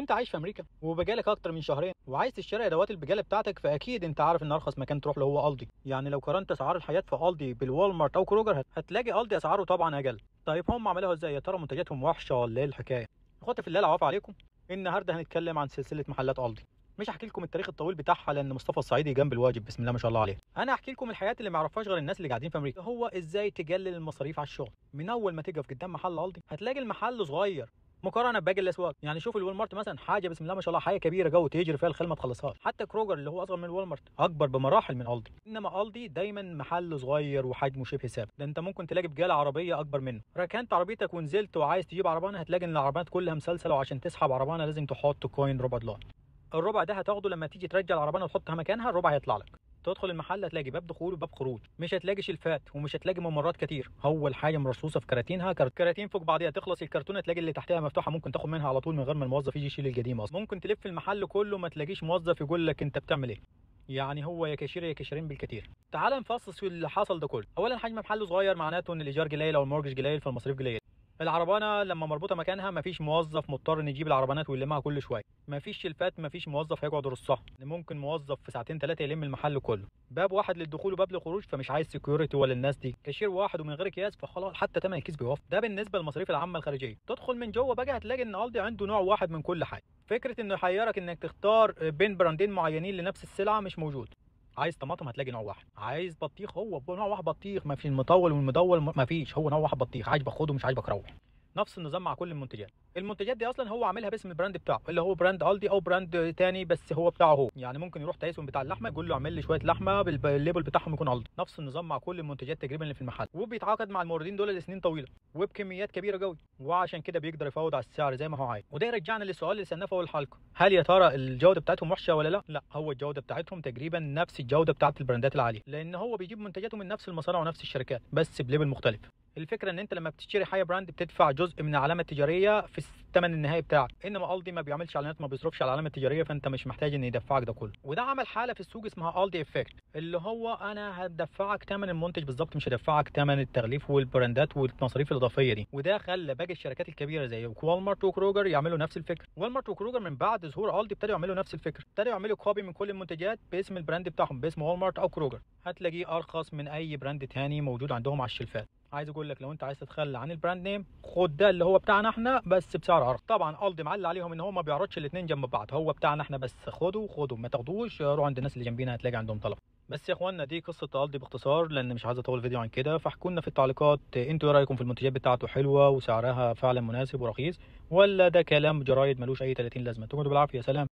انت عايش في امريكا وبقالك اكتر من شهرين وعايز تشتري ادوات البقاله بتاعتك، فاكيد انت عارف ان ارخص مكان تروح له هو الدي. يعني لو قارنت اسعار الحياه في الدي بالوالمارت او كروجر هتلاقي الدي اسعاره طبعا اقل. طيب هم عملوها ازاي؟ يا ترى منتجاتهم وحشه ولا ايه الحكايه؟ اخواتي في الله العفو عليكم، النهارده هنتكلم عن سلسله محلات الدي. مش هحكي لكم التاريخ الطويل بتاعها لان مصطفى الصعيدي جنب الواجب، بسم الله ما شاء الله عليه. انا هحكي لكم الحياه اللي ما يعرفهاش غير الناس اللي قاعدين في امريكا، هو ازاي تقلل المصاريف على الشغل. من اول ما تقف قدام محل الدي هتلاقي المحل صغير مقارنه بباقي الاسواق. يعني شوف الوالمارت مثلا حاجه بسم الله ما شاء الله، حاجه كبيره جو تجري فيها الخيل ما تخلصهاش. حتى كروجر اللي هو اصغر من الوالمارت اكبر بمراحل من الدي، انما الدي دايما محل صغير وحجمه شبه ثابت. ده انت ممكن تلاقي بقاله عربيه اكبر منه. ركنت عربيتك ونزلت وعايز تجيب عربانه هتلاقي ان العربيات كلها مسلسله، وعشان تسحب عربانه لازم تحط كوين ربع دولار. الربع ده هتاخده لما تيجي ترجع العربانه وتحطها مكانها، الربع هيطلع لك. تدخل المحل هتلاقي باب دخول وباب خروج، مش هتلاقي شلفات ومش هتلاقي ممرات كتير. اول حاجه مرصوصه في كراتينها كراتين فوق بعضيها، تخلص الكرتونه تلاقي اللي تحتها مفتوحه، ممكن تاخد منها على طول من غير ما الموظف يجي يشيل القديم اصلا. ممكن تلف المحل كله ما تلاقيش موظف يقول لك انت بتعمل ايه. يعني هو يا كاشير يا كاشيرين بالكتير. تعال نفصص في اللي حصل ده كله. اولا حجم محل صغير معناته ان الايجار قليل او المورجج قليل فالمصاريف قليله. العربانه لما مربوطه مكانها مفيش موظف مضطر ان يجيب العربانات ويلمها كل شويه، مفيش شلفات، مفيش موظف هيقعد يرصها، ممكن موظف في ساعتين ثلاثه يلم المحل كله. باب واحد للدخول وباب للخروج، فمش عايز سكيورتي ولا الناس دي. كاشير واحد ومن غير اكياس فخلاص حتى ثمن الكيس بيوفر. ده بالنسبه للمصاريف العامه الخارجيه. تدخل من جوه بقى هتلاقي ان الدي عنده نوع واحد من كل حاجه. فكره انه يحيرك انك تختار بين براندين معينين لنفس السلعه مش موجود. عايز طماطم هتلاقي نوع واحد، عايز بطيخ هو نوع واحد بطيخ، ما فيش المطول والمدول، ما فيش، هو نوع واحد بطيخ، عاجبك خده مش عاجبك روح. نفس النظام مع كل المنتجات. المنتجات دي اصلا هو عاملها باسم البراند بتاعه اللي هو براند الدي او براند تاني بس هو بتاعه هو. يعني ممكن يروح تايسون بتاع اللحمه يقول له اعمل لي شويه لحمه بالليبل بتاعهم يكون الدي. نفس النظام مع كل المنتجات تقريبا اللي في المحل، وبيتعاقد مع الموردين دول لسنين طويله وبكميات كبيره قوي، وعشان كده بيقدر يفاوض على السعر زي ما هو عايز. وده يرجعنا للسؤال اللي سالناه في اول الحلقه، هل يا ترى الجوده بتاعتهم وحشه ولا لا؟ لا، هو الجوده بتاعتهم تقريبا نفس الجوده بتاعت البراندات العاليه، لان هو بيجيب منتجاته من نفس المصانع ونفس الشركات بس بليبل مختلف. الفكره ان انت لما بتشتري حاجه براند بتدفع جزء من العلامه التجاريه في الثمن النهائي بتاعك، انما الدي ما بيعملش اعلانات، ما بيصرفش على العلامه التجاريه، فانت مش محتاج ان يدفعك ده كله. وده عمل حاله في السوق اسمها الدي افكت، اللي هو انا هدفعك ثمن المنتج بالظبط، مش هدفعك ثمن التغليف والبراندات والمصاريف الاضافيه دي. وده خلى باقي الشركات الكبيره زي والمارت وكروجر يعملوا نفس الفكره. والمارت وكروجر من بعد ظهور الدي ابتدوا يعملوا نفس الفكره، ابتدوا يعملوا كوبي من كل المنتجات باسم البراند بتاعهم، باسم والمارت او كروجر. هتلاقيه ارخص من اي براند تاني موجود عندهم على الشلفات. عايز اقول لك لو انت عايز تتخلى عن البراند نيم خد ده اللي هو بتاعنا احنا بس بسعر ارخص. طبعا الدي معلي عليهم ان هو ما بيعرضش الاثنين جنب بعض، هو بتاعنا احنا بس، خده ما تاخدوش روح عند الناس اللي جنبينا هتلاقي عندهم طلب. بس يا اخوانا دي قصه الدي باختصار، لان مش عايز اطول فيديو عن كده. فاحكوا لنا في التعليقات انتوا ايه رايكم في المنتجات بتاعته، حلوه وسعرها فعلا مناسب ورخيص، ولا ده كلام جرايد ملوش اي 30 لازمه. تقعدوا بالعافيه، سلام.